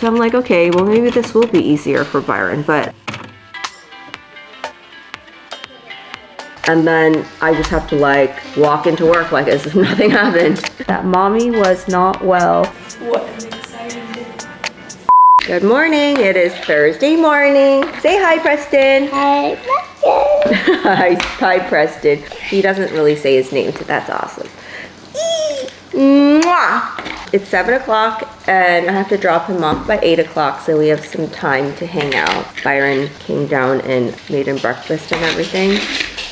So I'm like, okay, well maybe this will be easier for Byron, but. And then I just have to like walk into work like as if nothing happened. That mommy was not well. What an exciting day. Good morning, it is Thursday morning. Say hi, Preston. Hi, Preston. Hi, Preston. He doesn't really say his name, so that's awesome. Mwah! It's 7 o'clock and I have to drop him off by 8 o'clock, so we have some time to hang out. Byron came down and made him breakfast and everything.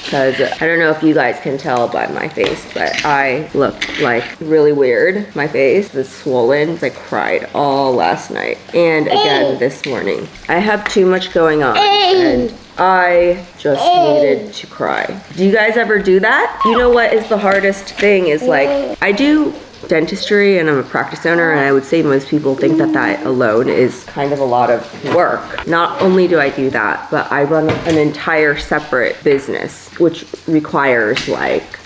Because I don't know if you guys can tell by my face, but I look like really weird. My face is swollen. I cried all last night and again this morning. I have too much going on and I just needed to cry. Do you guys ever do that? You know what is the hardest thing is like, I do dentistry and I'm a practice owner, and I would say most people think that that alone is kind of a lot of work. Not only do I do that, but I run an entire separate business, which requires like,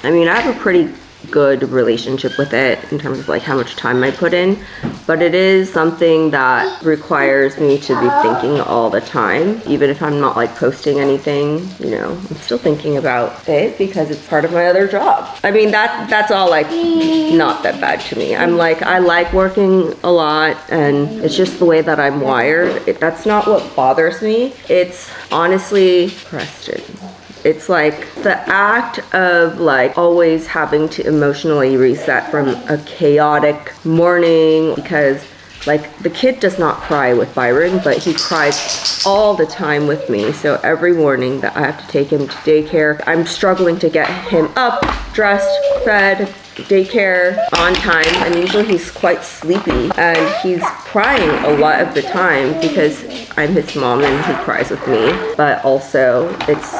I mean, I have a pretty good relationship with it in terms of like how much time I put in, but it is something that requires me to be thinking all the time. Even if I'm not like posting anything, you know, I'm still thinking about it because it's part of my other job. I mean, that's all like not that bad to me. I'm like, I like working a lot and it's just the way that I'm wired. That's not what bothers me. It's honestly, Preston, it's like the act of like always having to emotionally reset from a chaotic morning, because like the kid does not cry with Byron, but he cries all the time with me. So every morning that I have to take him to daycare, I'm struggling to get him up, dressed, fed, daycare on time, and usually he's quite sleepy and he's crying a lot of the time because I'm his mom and he cries with me, but also it's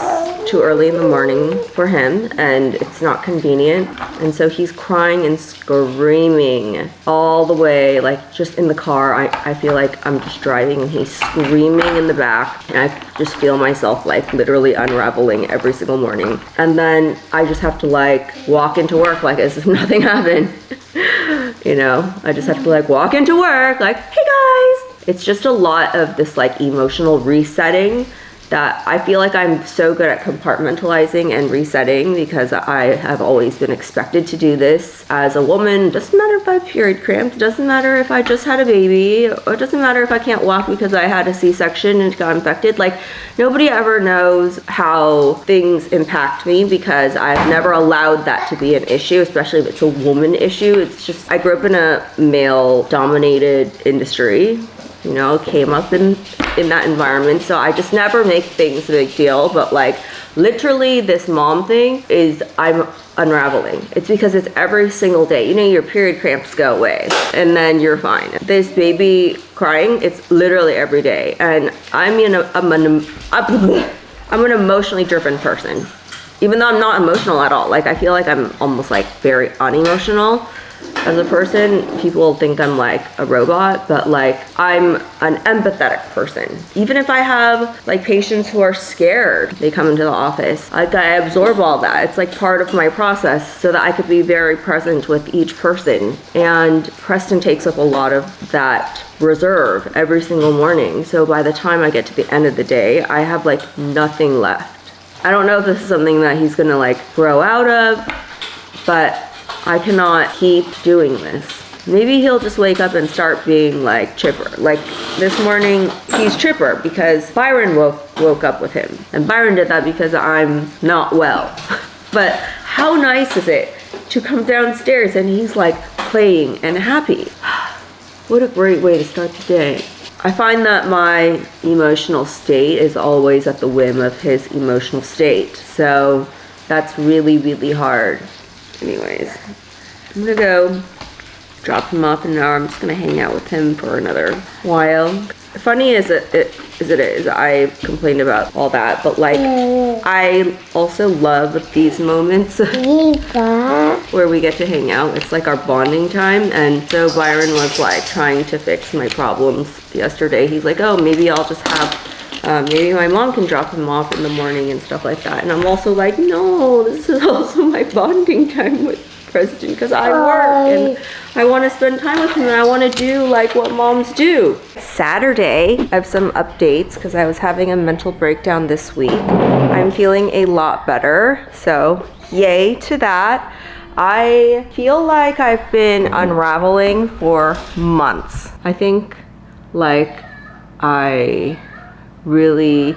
too early in the morning for him and it's not convenient, and so he's crying and screaming all the way, like just in the car. I feel like I'm just driving and he's screaming in the back, and I just feel myself like literally unraveling every single morning. And then I just have to like walk into work like as if nothing happened. You know, I just have to like walk into work like, hey guys. It's just a lot of this like emotional resetting that I feel like I'm so good at compartmentalizing and resetting because I have always been expected to do this as a woman. Doesn't matter if I have period cramps, doesn't matter if I just had a baby, or it doesn't matter if I can't walk because I had a C-section and got infected. Like, nobody ever knows how things impact me because I've never allowed that to be an issue, especially if it's a woman issue. It's just, I grew up in a male-dominated industry. You know, came up in that environment, so I just never make things a big deal. But like literally this mom thing is, I'm unraveling. It's because it's every single day. You know, your period cramps go away and then you're fine. This baby crying, it's literally every day. And I'm an emotionally driven person, even though I'm not emotional at all. Like I feel like I'm almost like very unemotional. As a person, people think I'm like a robot, but like I'm an empathetic person. Even if I have like patients who are scared, they come into the office, like I absorb all that. It's like part of my process so that I could be very present with each person. And Preston takes up a lot of that reserve every single morning. So by the time I get to the end of the day, I have like nothing left. I don't know if this is something that he's gonna like grow out of, but I cannot keep doing this. Maybe he'll just wake up and start being like chipper. Like this morning, he's chipper because Byron woke up with him. And Byron did that because I'm not well. But how nice is it to come downstairs and he's like playing and happy. What a great way to start the day. I find that my emotional state is always at the whim of his emotional state. So that's really, really hard. Anyways, I'm gonna go drop him off and now I'm just gonna hang out with him for another while. Funny as it is, I complained about all that, but like I also love these moments where we get to hang out. It's like our bonding time. And so Byron was like trying to fix my problems yesterday. He's like, oh, maybe I'll just have maybe my mom can drop him off in the morning and stuff like that. And I'm also like, no, this is also my bonding time with Preston because I work and I want to spend time with him and I want to do like what moms do. Saturday, I have some updates because I was having a mental breakdown this week. I'm feeling a lot better, so yay to that. I feel like I've been unraveling for months. I think like I really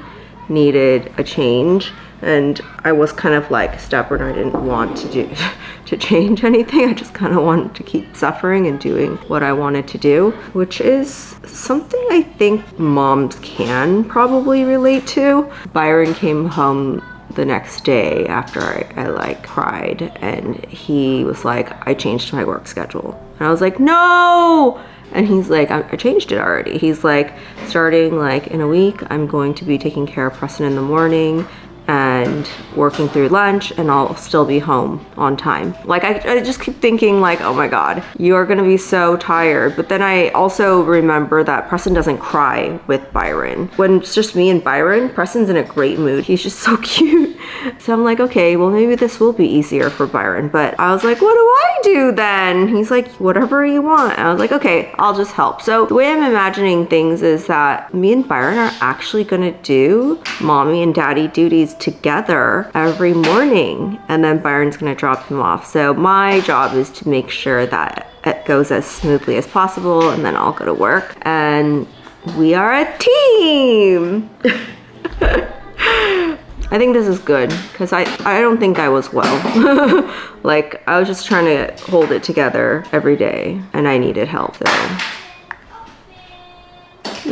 needed a change and I was kind of like stubborn. I didn't want to change anything. I just kind of wanted to keep suffering and doing what I wanted to do, which is something I think moms can probably relate to. Byron came home the next day after I like cried and he was like, I changed my work schedule. And I was like, no! And he's like, I changed it already. He's like, starting like in a week, I'm going to be taking care of Preston in the morning and working through lunch and I'll still be home on time. Like I just keep thinking like, oh my God, you're gonna be so tired. But then I also remember that Preston doesn't cry with Byron. When it's just me and Byron, Preston's in a great mood. He's just so cute. So I'm like, okay, well maybe this will be easier for Byron. But I was like, what do I do then? He's like, whatever you want. And I was like, okay, I'll just help. So the way I'm imagining things is that me and Byron are actually gonna do mommy and daddy duties together every morning, and then Byron's gonna drop him off. So my job is to make sure that it goes as smoothly as possible, and then I'll go to work. And we are a team. I think this is good because I don't think I was well. Like I was just trying to hold it together every day, and I needed help. So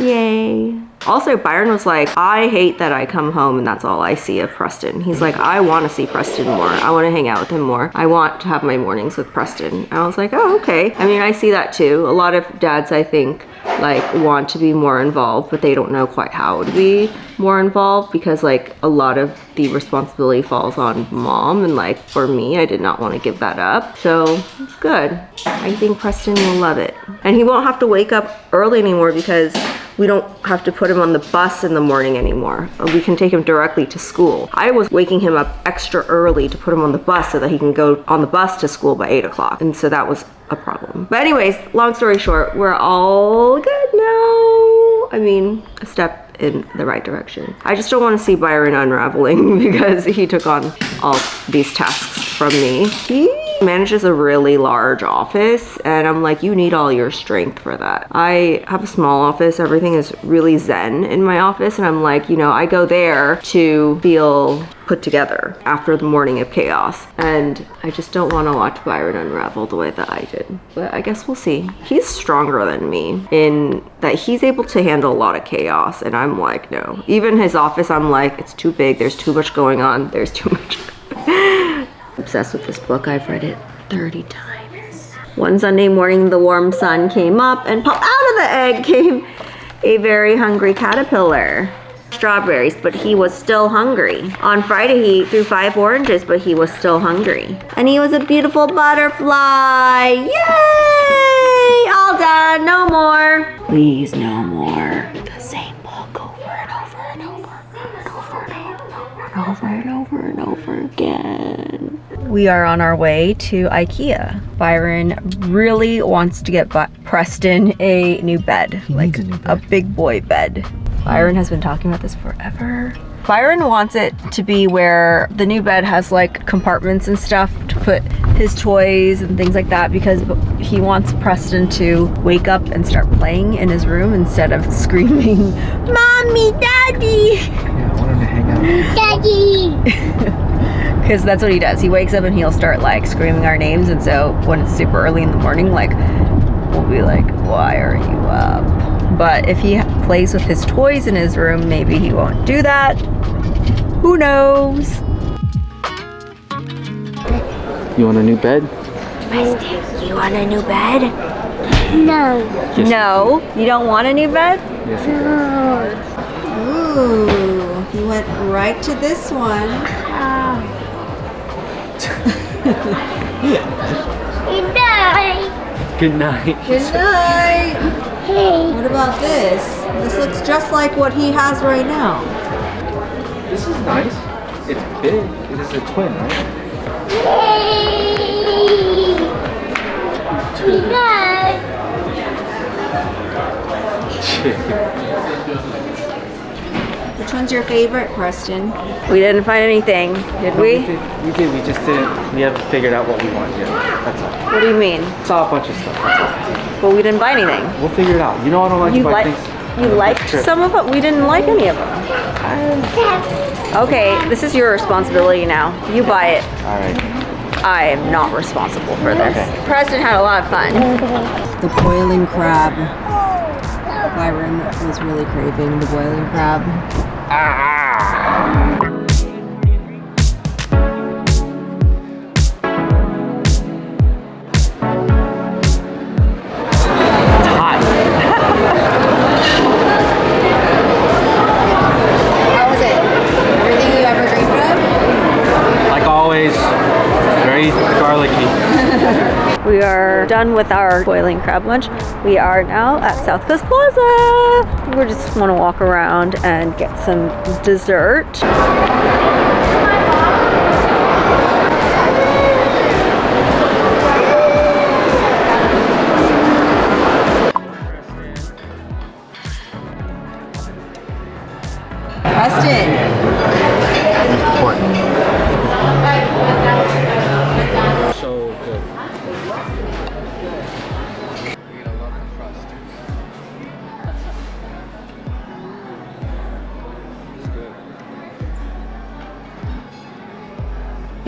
yay. Also, Byron was like, I hate that I come home and that's all I see of Preston. He's like, I want to see Preston more. I want to hang out with him more. I want to have my mornings with Preston. And I was like, oh, okay. I mean, I see that too. A lot of dads, I think, like want to be more involved, but they don't know quite how to be more involved because like a lot of the responsibility falls on mom. And like for me, I did not want to give that up. So it's good. I think Preston will love it. And he won't have to wake up early anymore because we don't have to put him on the bus in the morning anymore. We can take him directly to school. I was waking him up extra early to put him on the bus so that he can go on the bus to school by 8 o'clock. And so that was a problem. But anyways, long story short, we're all good now. I mean, a step in the right direction. I just don't want to see Byron unraveling because he took on all these tasks from me. He manages a really large office and I'm like, you need all your strength for that. I have a small office. Everything is really zen in my office and I'm like, you know, I go there to feel put together after the morning of chaos. And I just don't want to watch Byron unravel the way that I did. But I guess we'll see. He's stronger than me in that he's able to handle a lot of chaos and I'm like, no. Even his office, I'm like, it's too big. There's too much going on. There's too much. Obsessed with this book. I've read it 30 times. One Sunday morning, the warm sun came up and popped out of the egg came a very hungry caterpillar. Strawberries, but he was still hungry. On Friday, he threw 5 oranges, but he was still hungry. And he was a beautiful butterfly. Yay! All done, no more. Please, no more. The same book over and over and over and over and over and over and over again. We are on our way to IKEA. Byron really wants to get Preston a new bed, like a big boy bed. Byron has been talking about this forever. Byron wants it to be where the new bed has like compartments and stuff to put his toys and things like that because he wants Preston to wake up and start playing in his room instead of screaming, Mommy, Daddy! Yeah, I want him to hang out. Daddy! Because that's what he does. He wakes up and he'll start like screaming our names, and so when it's super early in the morning, like we'll be like, why are you up? But if he plays with his toys in his room, maybe he won't do that. Who knows? You want a new bed? Preston, you want a new bed? No. Yes. No, you don't want a new bed? Yes. No. Ooh, he went right to this one. Good night. Good night. Good night. Hey. What about this? This looks just like what he has right now. This is nice. It's big. It is a twin, right? Hey. Which one's your favorite, Preston? We didn't find anything, did we? We did. We just didn't. We haven't figured out what we want yet. That's all. What do you mean? Saw a bunch of stuff. That's all. But we didn't buy anything. We'll figure it out. You know I don't like to buy things. You liked some of it? We didn't like any of them. Okay, this is your responsibility now. You buy it. All right. I am not responsible for this. Okay. Preston had a lot of fun. The boiling crab. Byron was really craving the boiling crab. How was it? Everything you ever dreamed of? Like always, very garlicky. We are done with our boiling crab lunch. We are now at South Coast Plaza. We just want to walk around and get some dessert. Preston. So good.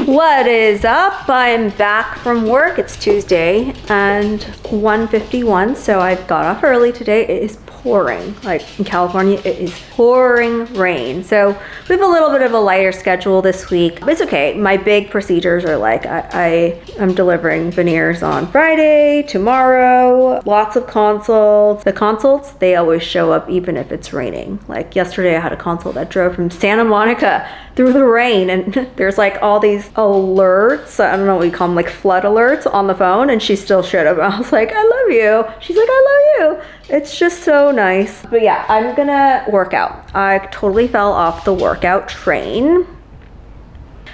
What is up? I'm back from work. It's Tuesday and 1:51, so I got off early today. It is pouring. Like in California, it is pouring rain. So we have a little bit of a lighter schedule this week. But it's okay. My big procedures are like I'm delivering veneers on Friday, tomorrow, lots of consults. The consults, they always show up even if it's raining. Like yesterday I had a consult that drove from Santa Monica through the rain, and there's like all these alerts, I don't know what you call them, like flood alerts on the phone, and she still showed up. I was like, I love you. She's like, I love you. It's just so nice. But yeah, I'm gonna work out. I totally fell off the workout train.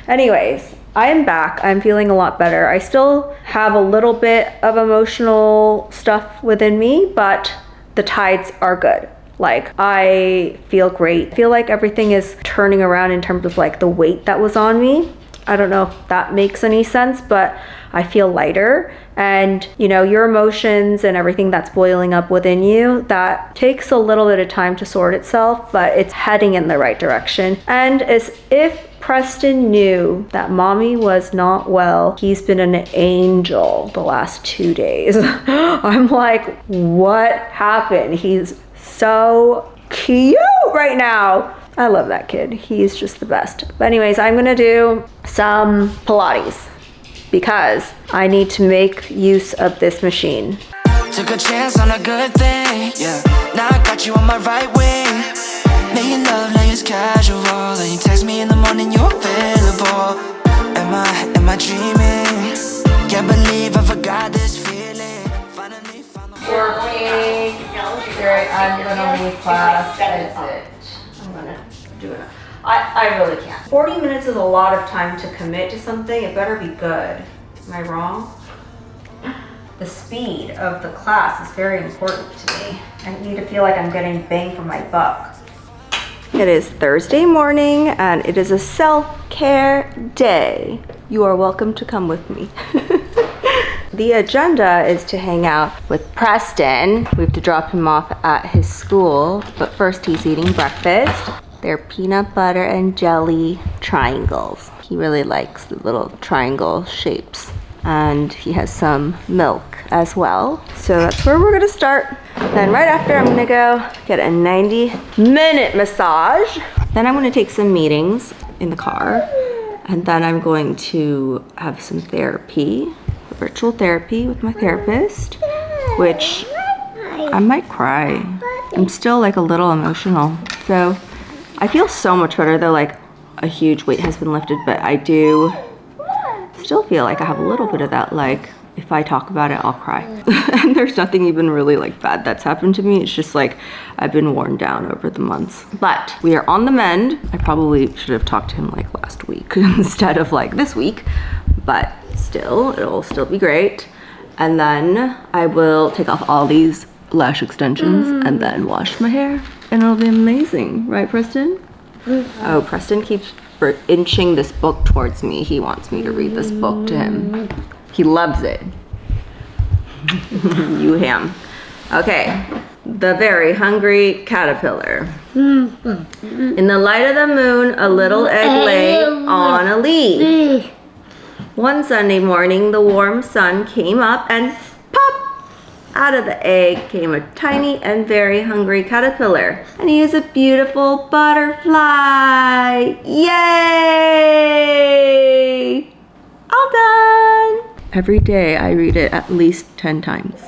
Anyways, I am back. I'm feeling a lot better. I still have a little bit of emotional stuff within me, but the tides are good. Like, I feel great. I feel like everything is turning around in terms of like the weight that was on me. I don't know if that makes any sense, but I feel lighter. And you know, your emotions and everything that's boiling up within you, that takes a little bit of time to sort itself, but it's heading in the right direction. And as if Preston knew that mommy was not well, he's been an angel the last 2 days. I'm like, what happened? He's so cute right now. I love that kid. He's just the best. But anyways, I'm gonna do some Pilates because I need to make use of this machine. Took a chance on a good thing, yeah. Now I got you on my right wing. Making love like it's casual. And you text me in the morning, you're available. Am I dreaming? Can't believe I forgot this feeling. Finally found the Working. Great, I'm gonna leave class. That's it. I'm gonna do it. I really can't. 40 minutes is a lot of time to commit to something. It better be good. Am I wrong? The speed of the class is very important to me. I need to feel like I'm getting bang for my buck. It is Thursday morning and it is a self-care day. You are welcome to come with me. The agenda is to hang out with Preston. We have to drop him off at his school, but first he's eating breakfast. They're peanut butter and jelly triangles. He really likes the little triangle shapes. And he has some milk as well. So that's where we're gonna start. Then right after, I'm gonna go get a 90-minute massage. Then I'm gonna take some meetings in the car. And then I'm going to have some therapy, virtual therapy with my therapist, which I might cry. I'm still like a little emotional. So I feel so much better though, like a huge weight has been lifted, but I do still feel like I have a little bit of that, like if I talk about it, I'll cry. And there's nothing even really like bad that's happened to me. It's just like I've been worn down over the months. But we are on the mend. I probably should have talked to him like last week instead of like this week, but still, it'll still be great. And then I will take off all these lash extensions and then wash my hair. And it'll be amazing. Right, Preston? Oh, Preston keeps inching this book towards me. He wants me to read this book to him. He loves it. You ham. Okay. The Very Hungry Caterpillar. In the light of the moon, a little egg lay on a leaf. One Sunday morning, the warm sun came up and pop! Out of the egg came a tiny and very hungry caterpillar. And he is a beautiful butterfly. Yay! All done! Every day I read it at least 10 times.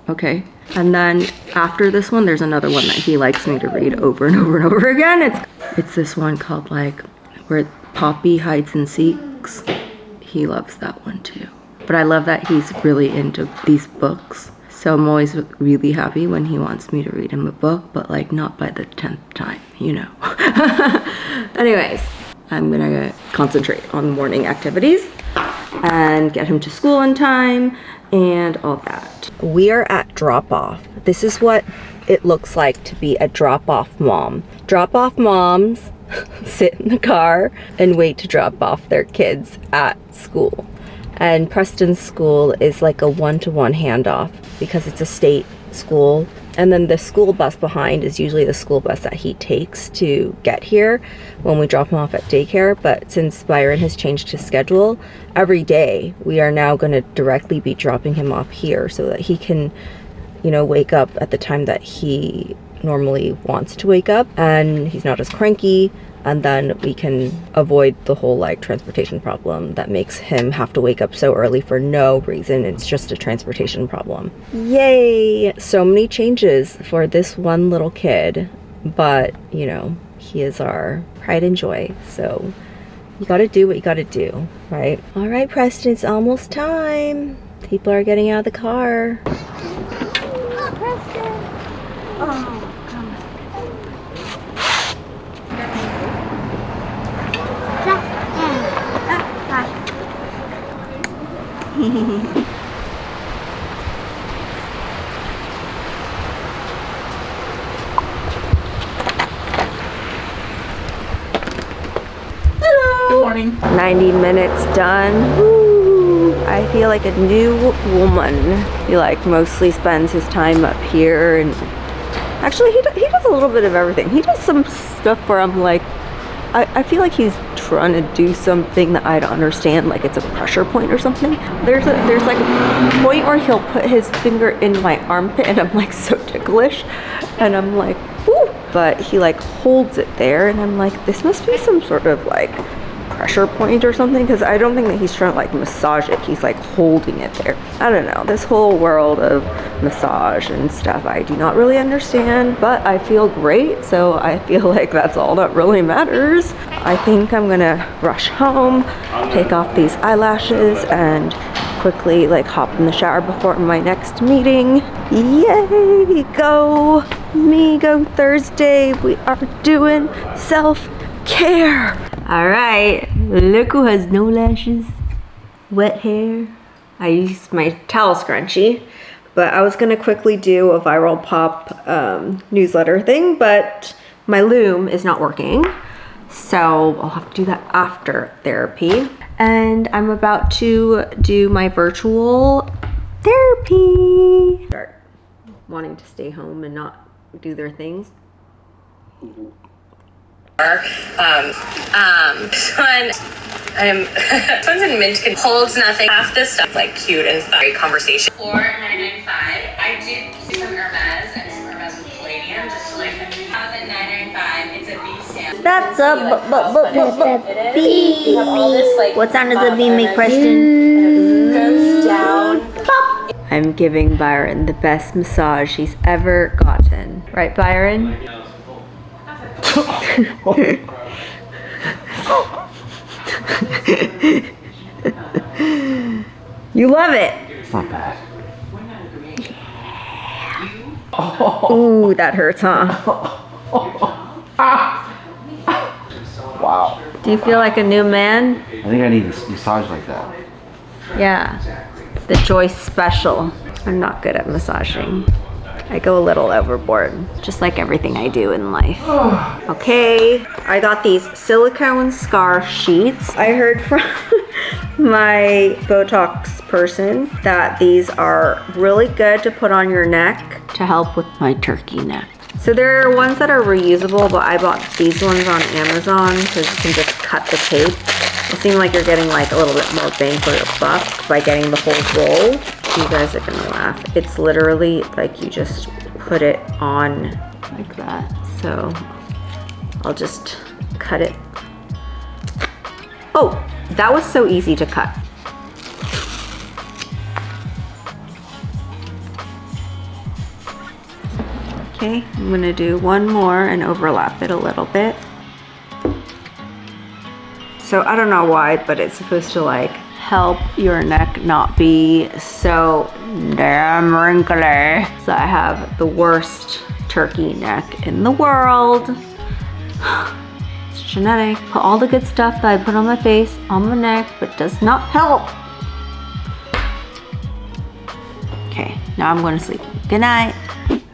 Okay? And then after this one, there's another one that he likes me to read over and over and over again. It's this one called like where Poppy hides and seeks. He loves that one too. But I love that he's really into these books. So I'm always really happy when he wants me to read him a book, but like not by the 10th time, you know. Anyways, I'm gonna concentrate on morning activities and get him to school on time and all that. We are at drop-off. This is what it looks like to be a drop-off mom. Drop-off moms sit in the car and wait to drop off their kids at school. And Preston's school is like a one-to-one handoff because it's a state school. And then the school bus behind is usually the school bus that he takes to get here when we drop him off at daycare. But since Byron has changed his schedule, every day we are now going to directly be dropping him off here so that he can, you know, wake up at the time that he normally wants to wake up and he's not as cranky. And then we can avoid the whole like transportation problem that makes him have to wake up so early for no reason. It's just a transportation problem. Yay! So many changes for this one little kid, but you know, he is our pride and joy. So you gotta do what you gotta do, right? All right, Preston, it's almost time. People are getting out of the car. Preston! Oh. Hello. Good morning. 90 minutes done. Woo. I feel like a new woman. He like mostly spends his time up here, and actually he does a little bit of everything. He does some stuff where I'm like, I feel like he's trying to do something that I don't understand, like it's a pressure point or something. There's like a point where he'll put his finger in my armpit and I'm like so ticklish and I'm like, whoo, but he like holds it there and I'm like, this must be some sort of like pressure point or something, because I don't think that he's trying to like massage it. He's like holding it there. I don't know, this whole world of massage and stuff I do not really understand, but I feel great, so I feel like that's all that really matters. I think I'm gonna rush home, take off these eyelashes, and quickly like hop in the shower before my next meeting. Yay! Go me, go Thursday. We are doing self-care. All right, look who has no lashes, wet hair. I used my towel scrunchie, but I was gonna quickly do a viral pop newsletter thing, but my loom is not working. So I'll have to do that after therapy. And I'm about to do my virtual therapy. Start wanting to stay home and not do their things. This one, this one's in mint, holds nothing. Half this stuff like cute and fun. Great conversation. $4.995. I did some Hermes and some Hermes with palladium just to like have it $9.95. It's a B stamp. That's a B. You have all this like. What sound does a bee make, Preston? It goes down. Pop. I'm giving Byron the best massage he's ever gotten. Right, Byron? You love it. It's not bad. Ooh, that hurts, huh? Wow. Do you feel like a new man? I think I need a massage like that. Yeah. the Joyce special. I'm not good at massaging. I go a little overboard, just like everything I do in life. Okay, I got these silicone scar sheets. I heard from my Botox person that these are really good to put on your neck to help with my turkey neck. So there are ones that are reusable, but I bought these ones on Amazon because you can just cut the tape. It seems like you're getting like a little bit more bang for your buck by getting the whole roll. You guys are gonna laugh. It's literally like you just put it on like that. So I'll just cut it. Oh, that was so easy to cut. Okay, I'm gonna do one more and overlap it a little bit. So I don't know why, but it's supposed to like help your neck not be so damn wrinkly. So I have the worst turkey neck in the world. It's genetic. Put all the good stuff that I put on my face on my neck, but does not help. Okay, now I'm going to sleep. Good night.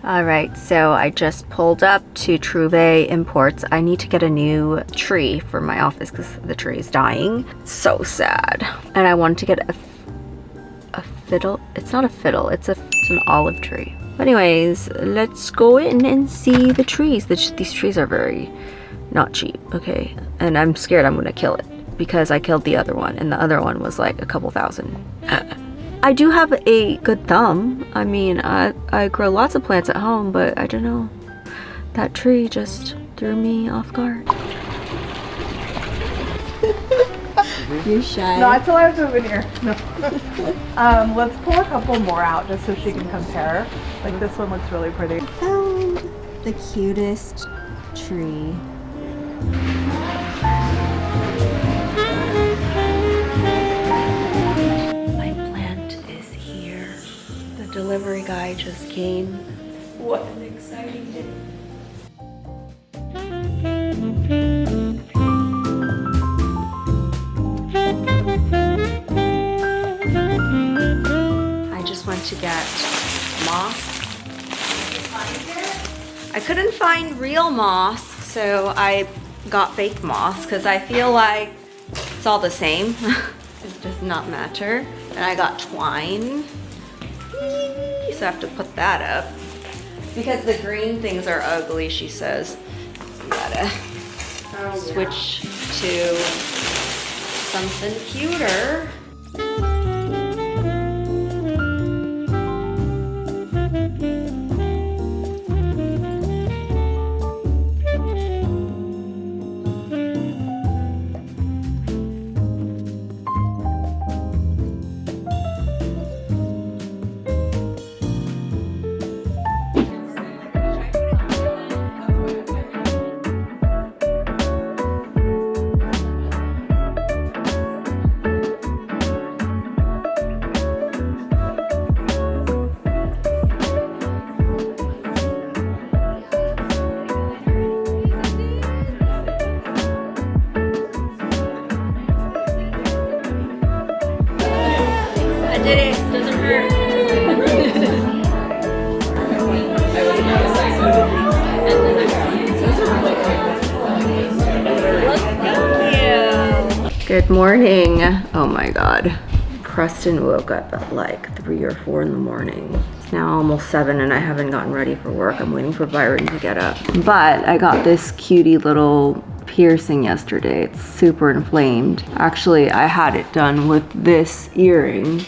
All right, so I just pulled up to Trouvé Imports. I need to get a new tree for my office because the tree is dying. It's so sad. And I wanted to get a fiddle. It's not a fiddle, it's an olive tree. Anyways, let's go in and see the trees. These trees are very not cheap, okay? And I'm scared I'm gonna kill it because I killed the other one and the other one was like a couple thousand. I do have a good thumb. I mean, I grow lots of plants at home, but I don't know. That tree just threw me off guard. You're shy. No, I told her to move in here. No. Let's pull a couple more out just so she can compare. Like this one looks really pretty. I found the cutest tree. Delivery guy just came. What an exciting day. I just went to get moss. I couldn't find real moss, so I got fake moss because I feel like it's all the same. It does not matter. And I got twine. So I have to put that up because the green things are ugly, she says. You gotta switch to something cuter. Did it, doesn't hurt. Good morning. Oh my God. Preston woke up at like 3 or 4 in the morning. It's now almost 7 and I haven't gotten ready for work. I'm waiting for Byron to get up. But I got this cutie little piercing yesterday. It's super inflamed. Actually, I had it done with this earring.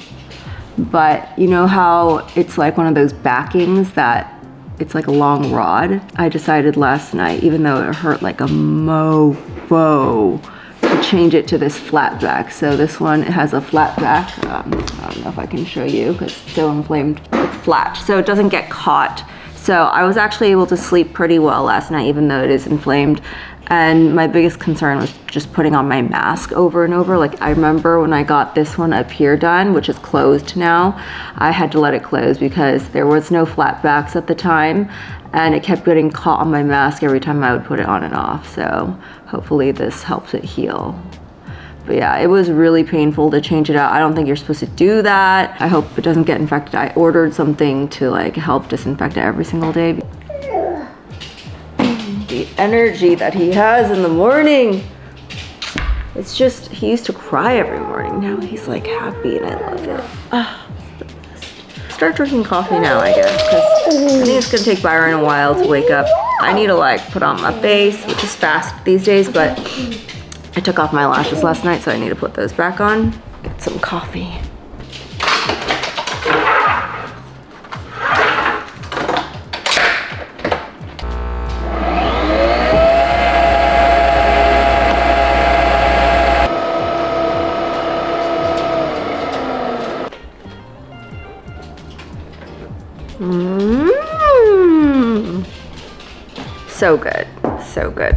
But you know how it's like one of those backings that it's like a long rod? I decided last night, even though it hurt like a mofo, to change it to this flat back. So this one, it has a flat back. I don't know if I can show you because it's so inflamed. It's flat, so it doesn't get caught. So I was actually able to sleep pretty well last night, even though it is inflamed. And my biggest concern was just putting on my mask over and over. Like I remember when I got this one up here done, which is closed now, I had to let it close because there was no flat backs at the time and it kept getting caught on my mask every time I would put it on and off. So hopefully this helps it heal. But yeah, it was really painful to change it out. I don't think you're supposed to do that. I hope it doesn't get infected. I ordered something to like help disinfect it every single day. The energy that he has in the morning. It's just, he used to cry every morning. Now he's like happy and I love it. Ah, it's the best. Start drinking coffee now, I guess, because I think it's gonna take Byron a while to wake up. I need to like put on my face, which is fast these days, but I took off my lashes last night, so I need to put those back on. Get some coffee. So good, so good.